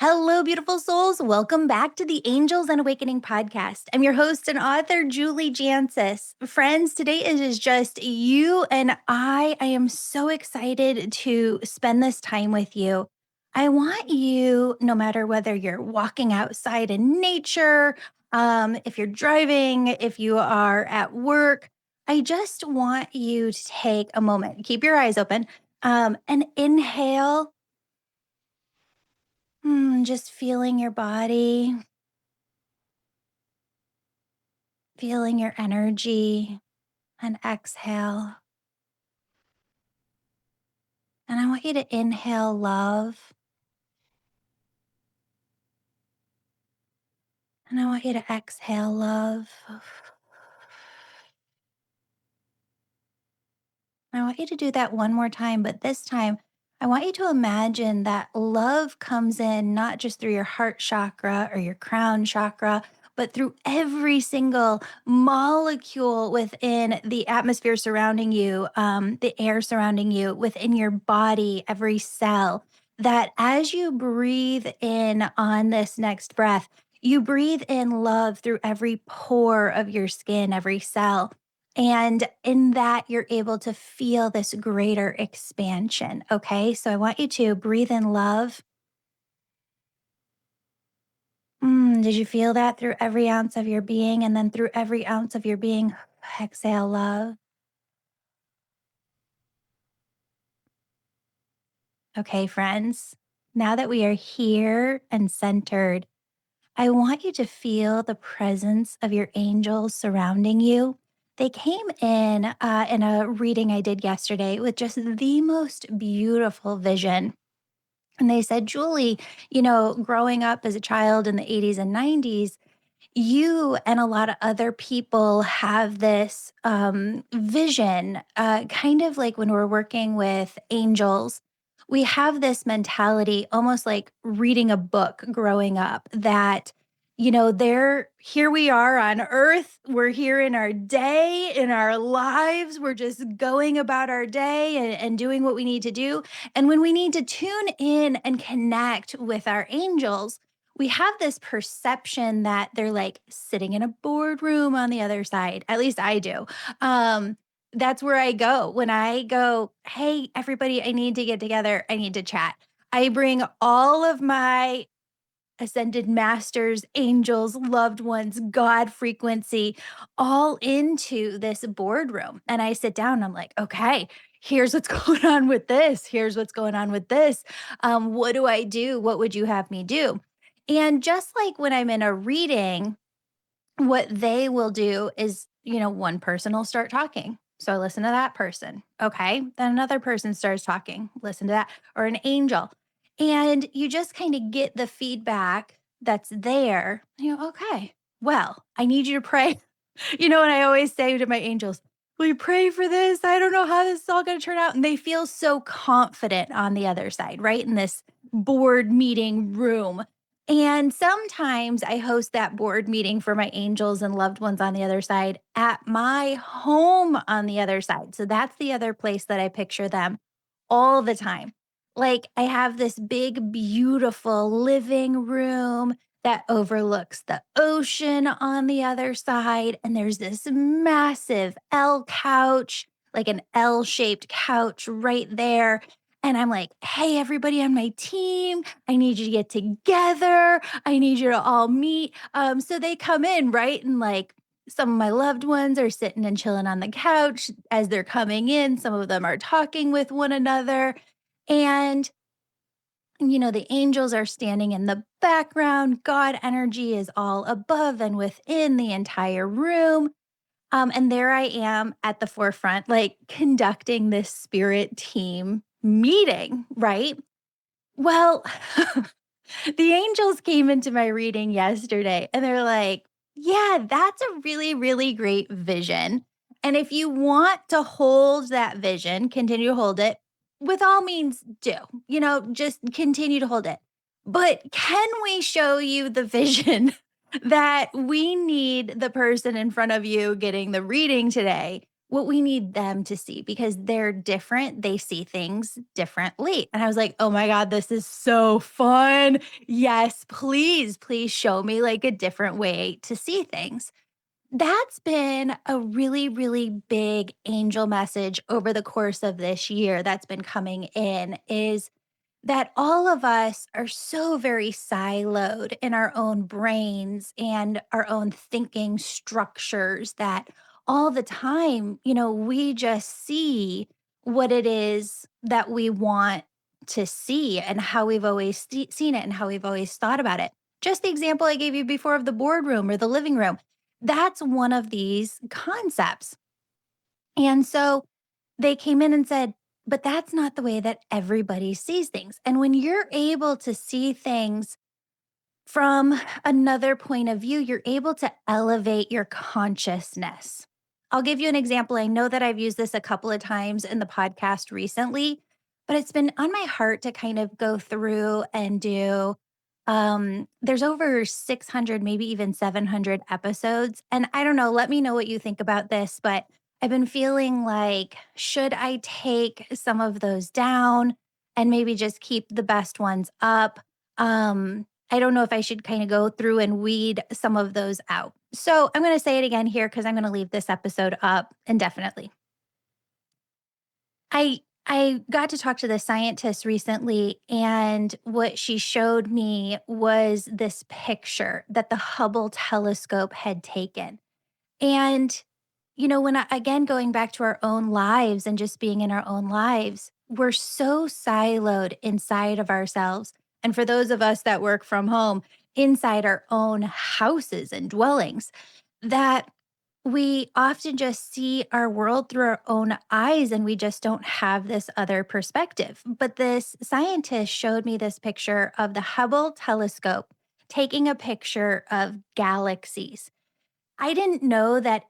Hello, beautiful souls. Welcome back to the Angels and Awakening podcast. I'm your host and author, Julie Jancius. Friends, today it is just you and I. I am so excited to spend this time with you. I want you, no matter whether you're walking outside in nature, if you're driving, if you are at work, I just want you to take a moment, keep your eyes open, and inhale. Just feeling your body, feeling your energy, and exhale. And I want you to inhale love, and I want you to exhale love. I want you to do that one more time, but this time, I want you to imagine that love comes in not just through your heart chakra or your crown chakra, but through every single molecule within the atmosphere surrounding you, the air surrounding you, within your body, every cell. That as you breathe in on this next breath, you breathe in love through every pore of your skin, every cell. And in that, you're able to feel this greater expansion. Okay. So I want you to breathe in love. Did you feel that through every ounce of your being? And then through every ounce of your being, exhale love. Okay, friends. Now that we are here and centered, I want you to feel the presence of your angels surrounding you. They came in a reading I did yesterday with just the most beautiful vision. And they said, Julie, growing up as a child in the 80s and 90s, you and a lot of other people have this vision, kind of like when we're working with angels. We have this mentality, almost like reading a book growing up, that, they're here we are on earth. We're here in our day, in our lives. We're just going about our day and doing what we need to do. And when we need to tune in and connect with our angels, we have this perception that they're like sitting in a boardroom on the other side. At least I do. Um, that's where I go. When I go, hey, everybody, I need to get together. I need to chat. I bring all of my ascended masters, angels, loved ones, God frequency, all into this boardroom. And I sit down and I'm like, okay, here's what's going on with this. Here's what's going on with this. What do I do? What would you have me do? And just like when I'm in a reading, what they will do is, one person will start talking. So I listen to that person. Okay. Then another person starts talking. Listen to that, or an angel. And you just kind of get the feedback that's there. Okay, well, I need you to pray. And I always say to my angels, will you pray for this? I don't know how this is all going to turn out. And they feel so confident on the other side, right? In this board meeting room. And sometimes I host that board meeting for my angels and loved ones on the other side at my home on the other side. So that's the other place that I picture them all the time. Like I have this big, beautiful living room that overlooks the ocean on the other side. And there's this massive L couch, like an L shaped couch right there. And I'm like, hey, everybody on my team, I need you to get together. I need you to all meet. So they come in, right? And like some of my loved ones are sitting and chilling on the couch as they're coming in. Some of them are talking with one another. And the angels are standing in the background. God energy is all above and within the entire room. And there I am at the forefront, like conducting this spirit team meeting, right? Well, the angels came into my reading yesterday and they're like, yeah, that's a really, really great vision. And if you want to hold that vision, continue to hold it, with all means do, just continue to hold it. But can we show you the vision that we need the person in front of you getting the reading today? what we need them to see because they're different. They see things differently. And I was like, oh my God, this is so fun. Yes, please, please show me like a different way to see things. That's been a really, really big angel message over the course of this year that's been coming in is that all of us are so very siloed in our own brains and our own thinking structures that all the time, we just see what it is that we want to see and how we've always seen it and how we've always thought about it. Just the example I gave you before of the boardroom or the living room, that's one of these concepts. And so they came in and said, but that's not the way that everybody sees things. And when you're able to see things from another point of view, you're able to elevate your consciousness. I'll give you an example. I know that I've used this a couple of times in the podcast recently, but it's been on my heart to kind of go through and do. There's over 600, maybe even 700 episodes. And I don't know, let me know what you think about this, but I've been feeling like, should I take some of those down and maybe just keep the best ones up? I don't know if I should kind of go through and weed some of those out. So I'm going to say it again here because I'm going to leave this episode up indefinitely. I got to talk to the scientist recently, and what she showed me was this picture that the Hubble telescope had taken. And, when again, going back to our own lives and just being in our own lives, we're so siloed inside of ourselves. And for those of us that work from home, inside our own houses and dwellings, that we often just see our world through our own eyes and we just don't have this other perspective. But this scientist showed me this picture of the Hubble telescope taking a picture of galaxies. I didn't know that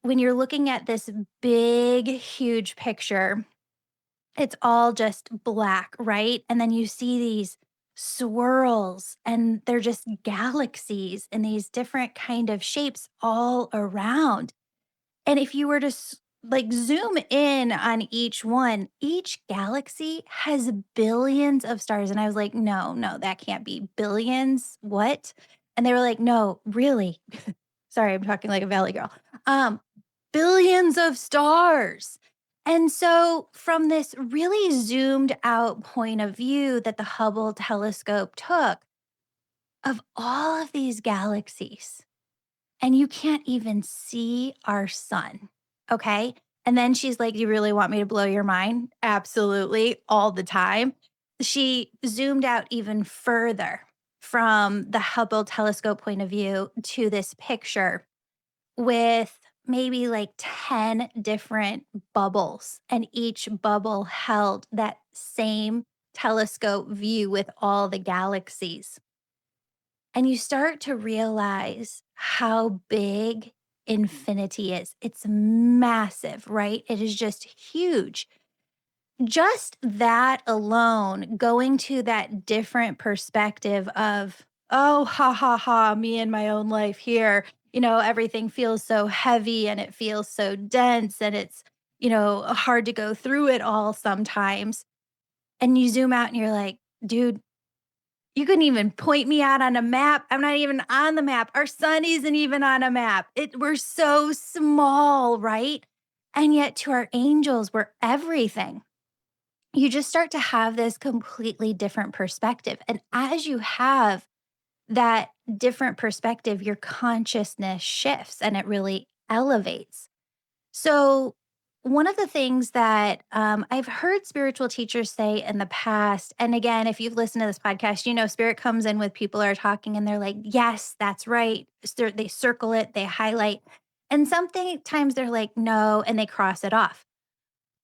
when you're looking at this big, huge picture, it's all just black, right? And then you see these swirls and they're just galaxies in these different kind of shapes all around. And if you were to like zoom in on each one, each galaxy has billions of stars. And I was like, no, no, that can't be billions. What? And they were like, no, really. Sorry, I'm talking like a valley girl. Um, billions of stars. And so, from this really zoomed out point of view that the Hubble telescope took of all of these galaxies, and you can't even see our sun. Okay. And then she's like, you really want me to blow your mind? Absolutely. All the time. She zoomed out even further from the Hubble telescope point of view to this picture with maybe like 10 different bubbles, and each bubble held that same telescope view with all the galaxies. And you start to realize how big infinity is. It's massive, right? It is just huge. Just that alone, going to that different perspective of, oh, ha, ha, ha, me and my own life here. Everything feels so heavy and it feels so dense and it's, hard to go through it all sometimes. And you zoom out and you're like, dude, you couldn't even point me out on a map. I'm not even on the map. Our sun isn't even on a map. We're so small, right? And yet to our angels, we're everything. You just start to have this completely different perspective. And as you have that different perspective, your consciousness shifts and it really elevates. So, one of the things that I've heard spiritual teachers say in the past, and again, if you've listened to this podcast, spirit comes in with people are talking and they're like, yes, that's right. They circle it, they highlight. And sometimes they're like, no, and they cross it off.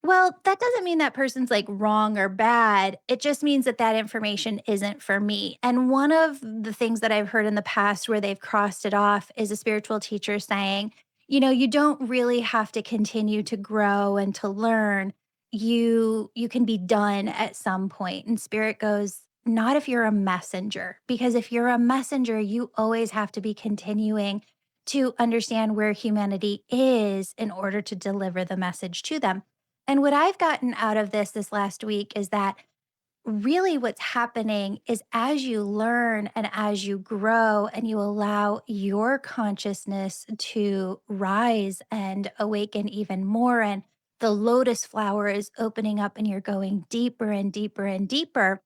Well, that doesn't mean that person's like wrong or bad. It just means that that information isn't for me. And one of the things that I've heard in the past where they've crossed it off is a spiritual teacher saying, you don't really have to continue to grow and to learn. You can be done at some point. And spirit goes, not if you're a messenger, because if you're a messenger, you always have to be continuing to understand where humanity is in order to deliver the message to them. And what I've gotten out of this last week is that really what's happening is as you learn and as you grow and you allow your consciousness to rise and awaken even more, and the lotus flower is opening up and you're going deeper and deeper and deeper,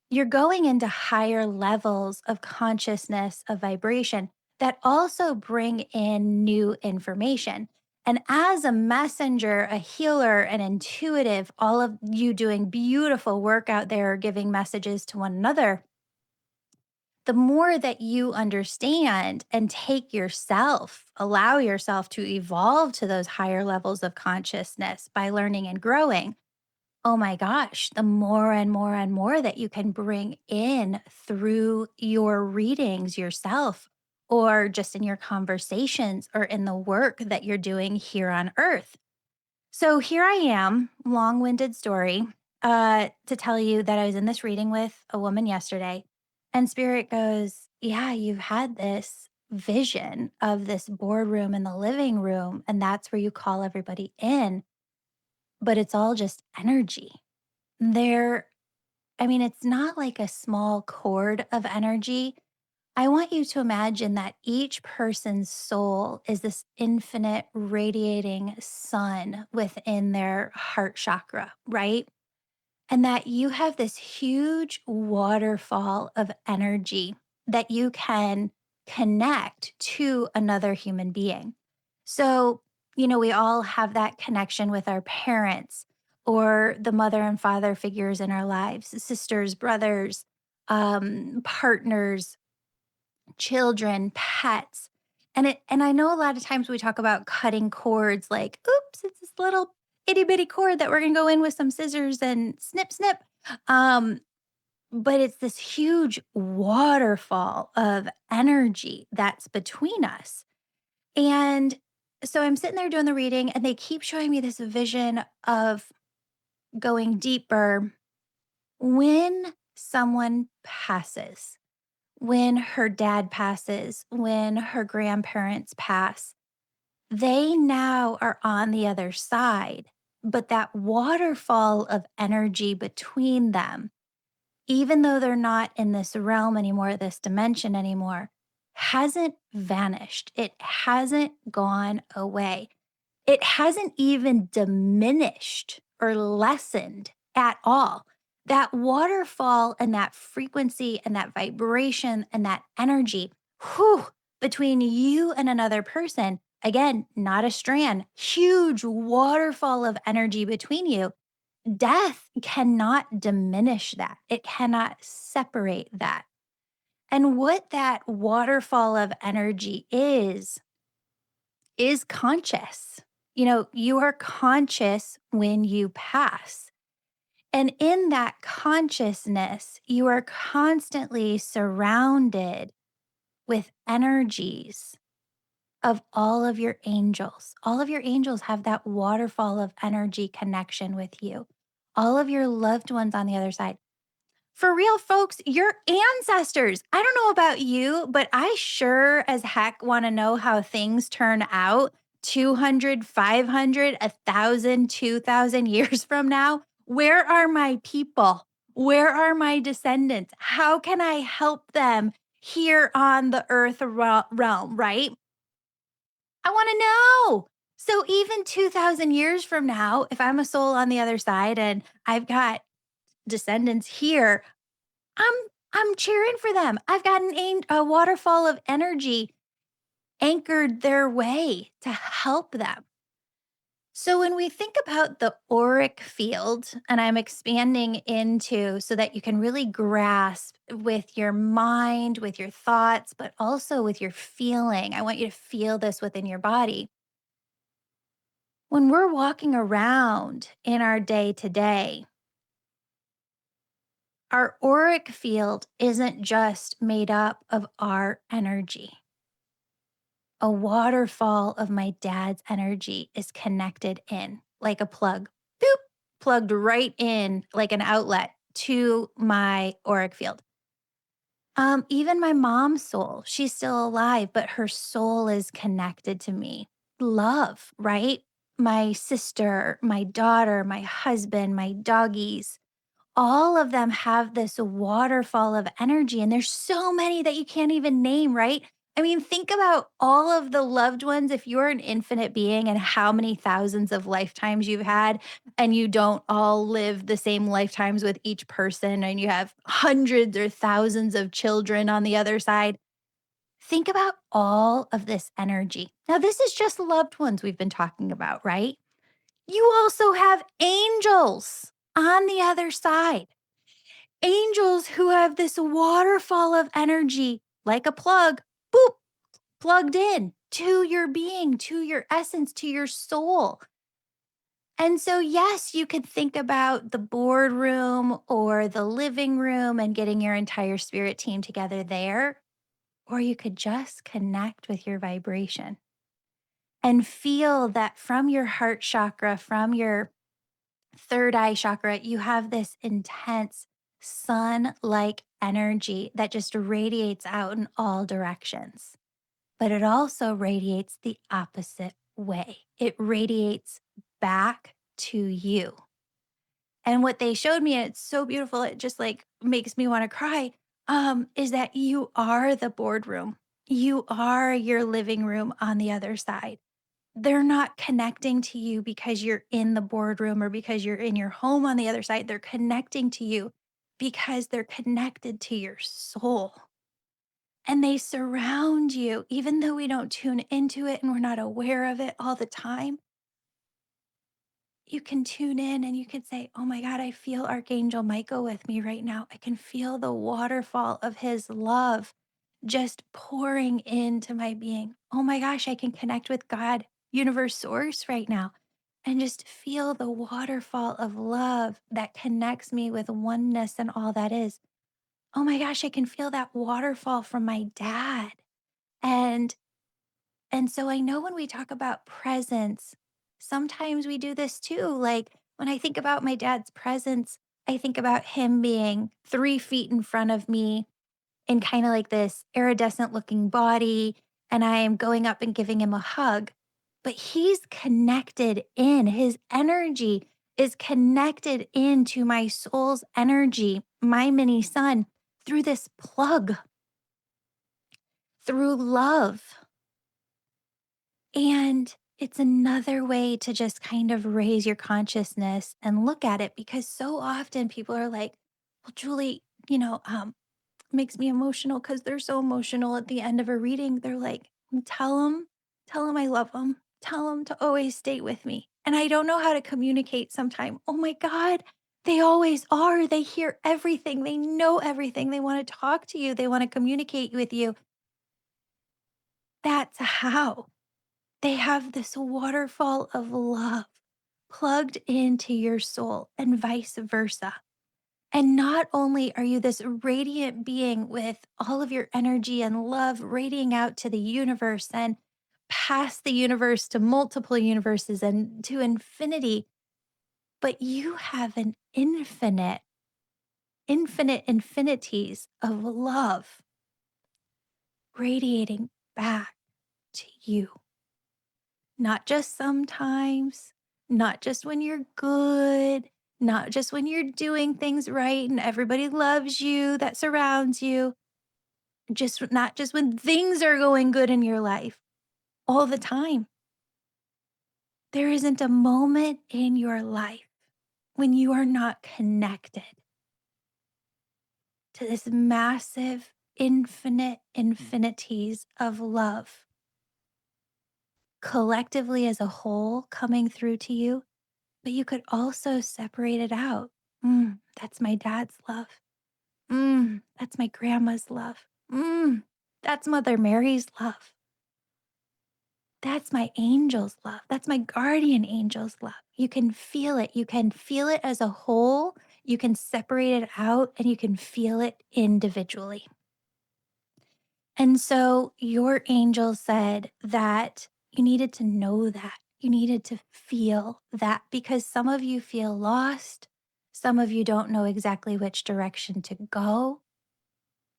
you're going into higher levels of consciousness, of vibration that also bring in new information. And as a messenger, a healer, an intuitive, all of you doing beautiful work out there, giving messages to one another, the more that you understand and take yourself, allow yourself to evolve to those higher levels of consciousness by learning and growing. Oh my gosh, the more and more and more that you can bring in through your readings yourself, or just in your conversations, or in the work that you're doing here on earth. So here I am, long winded story, to tell you that I was in this reading with a woman yesterday, and Spirit goes, yeah, you've had this vision of this boardroom in the living room, and that's where you call everybody in, but it's all just energy. There I mean, it's not like a small cord of energy. I want you to imagine that each person's soul is this infinite radiating sun within their heart chakra, right? And that you have this huge waterfall of energy that you can connect to another human being. So, we all have that connection with our parents or the mother and father figures in our lives, sisters, brothers, partners, children, pets. And I know a lot of times we talk about cutting cords like, oops, it's this little itty bitty cord that we're gonna go in with some scissors and snip, snip. Um, but it's this huge waterfall of energy that's between us. And so I'm sitting there doing the reading, and they keep showing me this vision of going deeper when someone passes, when her dad passes, when her grandparents pass, they now are on the other side. But that waterfall of energy between them, even though they're not in this realm anymore, this dimension anymore, hasn't vanished. It hasn't gone away. It hasn't even diminished or lessened at all. That waterfall and that frequency and that vibration and that energy, whew, between you and another person, again, not a strand, huge waterfall of energy between you. Death cannot diminish that. It cannot separate that. And what that waterfall of energy is conscious. You are conscious when you pass. And in that consciousness, you are constantly surrounded with energies of all of your angels. All of your angels have that waterfall of energy connection with you. All of your loved ones on the other side. For real, folks, your ancestors. I don't know about you, but I sure as heck want to know how things turn out 200, 500, 1,000, 2,000 years from now. Where are my people? Where are my descendants? How can I help them here on the earth realm, right? I want to know. So even 2,000 years from now, if I'm a soul on the other side and I've got descendants here, I'm I'm cheering for them. I've got a waterfall of energy anchored their way to help them. So when we think about the auric field, and I'm expanding into so that you can really grasp with your mind, with your thoughts, but also with your feeling. I want you to feel this within your body. When we're walking around in our day to day, our auric field isn't just made up of our energy. A waterfall of my dad's energy is connected in like a plug, boop, plugged right in like an outlet to my auric field. Even my mom's soul, she's still alive, but her soul is connected to me. Love, right? My sister, my daughter, my husband, my doggies, all of them have this waterfall of energy. And there's so many that you can't even name, right? I mean, think about all of the loved ones. If you're an infinite being and how many thousands of lifetimes you've had, and you don't all live the same lifetimes with each person, and you have hundreds or thousands of children on the other side. Think about all of this energy. Now, this is just loved ones we've been talking about, right? You also have angels on the other side. Angels who have this waterfall of energy, like a plug, boop, plugged in to your being, to your essence, to your soul. And so, yes, you could think about the boardroom or the living room and getting your entire spirit team together there, or you could just connect with your vibration and feel that from your heart chakra, from your third eye chakra, you have this intense sun like energy that just radiates out in all directions. But it also radiates the opposite way. It radiates back to you. And what they showed me, and it's so beautiful, it just like makes me want to cry, is that you are the boardroom. You are your living room on the other side. They're not connecting to you because you're in the boardroom or because you're in your home on the other side. They're connecting to you because they're connected to your soul. And they surround you, even though we don't tune into it and we're not aware of it all the time. You can tune in and you can say, "Oh my God, I feel Archangel Michael with me right now. I can feel the waterfall of his love just pouring into my being. Oh my gosh, I can connect with God, universe source right now, and just feel the waterfall of love that connects me with oneness and all that is. Oh my gosh, I can feel that waterfall from my dad." And and so I know when we talk about presence, sometimes we do this too. Like when I think about my dad's presence, I think about him being 3 feet in front of me in kind of like this iridescent looking body. And I am going up and giving him a hug. But he's connected in, his energy is connected into my soul's energy, my mini sun, through this plug, through love. And it's another way to just kind of raise your consciousness and look at it because so often people are like, "Well, Julie, makes me emotional because they're so emotional at the end of a reading." They're like, tell them I love them. Tell them to always stay with me." And I don't know how to communicate sometime. Oh my God, they always are. They hear everything. They know everything. They want to talk to you. They want to communicate with you. That's how. They have this waterfall of love plugged into your soul and vice versa. And not only are you this radiant being with all of your energy and love radiating out to the universe and past the universe to multiple universes and to infinity, but you have an infinite infinities of love radiating back to you. Not just sometimes, not just when you're good, not just when you're doing things right and everybody loves you that surrounds you, just not just when things are going good in your life, all the time. There isn't a moment in your life when you are not connected to this massive, infinite infinities of love collectively as a whole coming through to you. But you could also separate it out. That's my dad's love. That's my grandma's love. That's Mother Mary's love. That's my angel's love. That's my guardian angel's love. You can feel it. You can feel it as a whole. You can separate it out and you can feel it individually. And so your angel said that you needed to know that. You needed to feel that because some of you feel lost. Some of you don't know exactly which direction to go.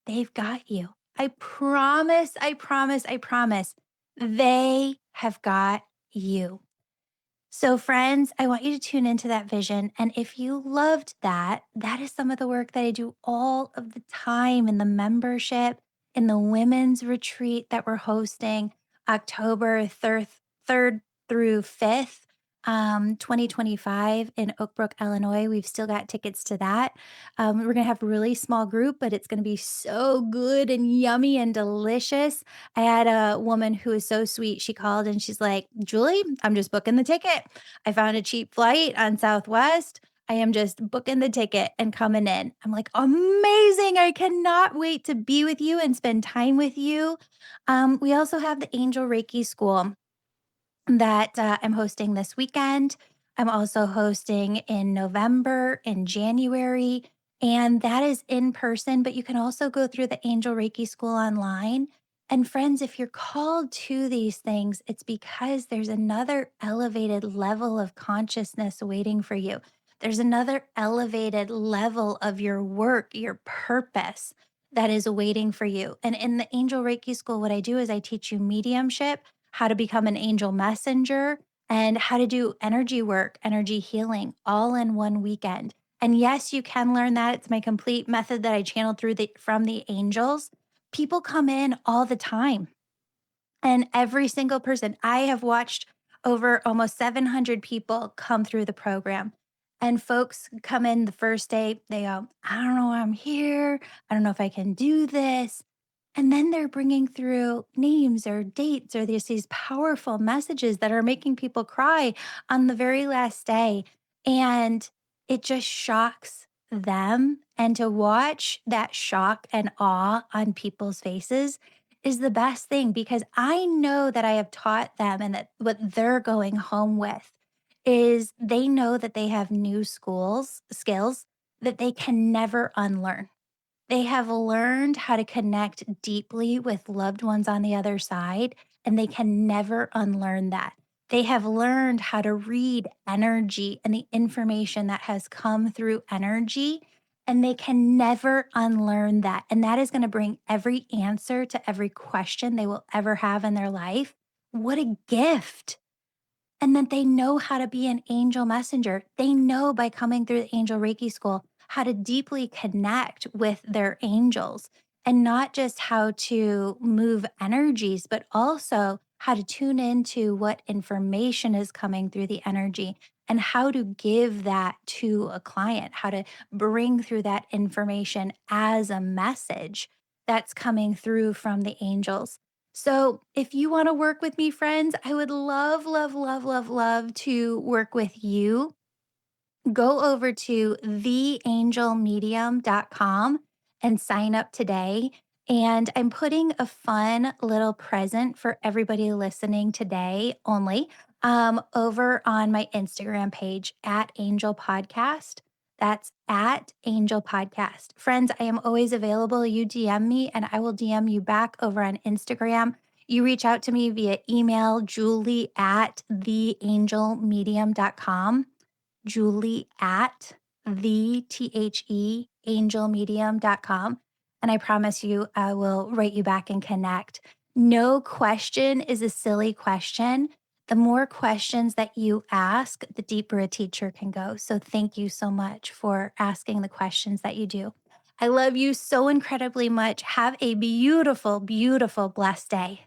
They've got you. I promise, I promise, I promise. They have got you. So, friends, I want you to tune into that vision. And if you loved that, that is some of the work that I do all of the time in the membership, in the women's retreat that we're hosting October 3rd through 5th, 2025 in Oak Brook, Illinois. We've still got tickets to that. We're going to have a really small group, but it's going to be so good and yummy and delicious. I had a woman who is so sweet. She called and she's like, Julie, I'm just booking the ticket. I found a cheap flight on Southwest. I am just booking the ticket and coming in. I'm like, amazing. I cannot wait to be with you and spend time with you. We also have the Angel Reiki School that I'm hosting this weekend. I'm also hosting in November, in January, and that is in person, but you can also go through the Angel Reiki School online. And friends, if you're called to these things, it's because there's another elevated level of consciousness waiting for you. There's another elevated level of your work, your purpose that is waiting for you. And in the Angel Reiki School, what I do is I teach you mediumship, how to become an angel messenger, and how to do energy work, energy healing all in one weekend. And yes, you can learn that. It's my complete method that I channeled through the from the angels. People come in all the time. And every single person, I have watched over almost 700 people come through the program. And folks come in the first day, they go, I don't know why I'm here. I don't know if I can do this. And then they're bringing through names or dates or there's these powerful messages that are making people cry on the very last day. And it just shocks them. And to watch that shock and awe on people's faces is the best thing because I know that I have taught them and that what they're going home with is they know that they have new skills that they can never unlearn. They have learned how to connect deeply with loved ones on the other side, and they can never unlearn that. They have learned how to read energy and the information that has come through energy, and they can never unlearn that. And that is going to bring every answer to every question they will ever have in their life. What a gift! And that they know how to be an angel messenger. They know by coming through the Angel Reiki School how to deeply connect with their angels and not just how to move energies, but also how to tune into what information is coming through the energy and how to give that to a client, how to bring through that information as a message that's coming through from the angels. So, if you want to work with me, friends, I would love, love, love, love, love to work with you. Go over to theangelmedium.com and sign up today. And I'm putting a fun little present for everybody listening today only over on my Instagram page at Angel Podcast. That's at Angel Podcast. Friends, I am always available. You DM me and I will DM you back over on Instagram. You reach out to me via email, julie at theangelmedium.com. Julie at angelmedium.com. And I promise you, I will write you back and connect. No question is a silly question. The more questions that you ask, the deeper a teacher can go. So thank you so much for asking the questions that you do. I love you so incredibly much. Have a beautiful, beautiful, blessed day.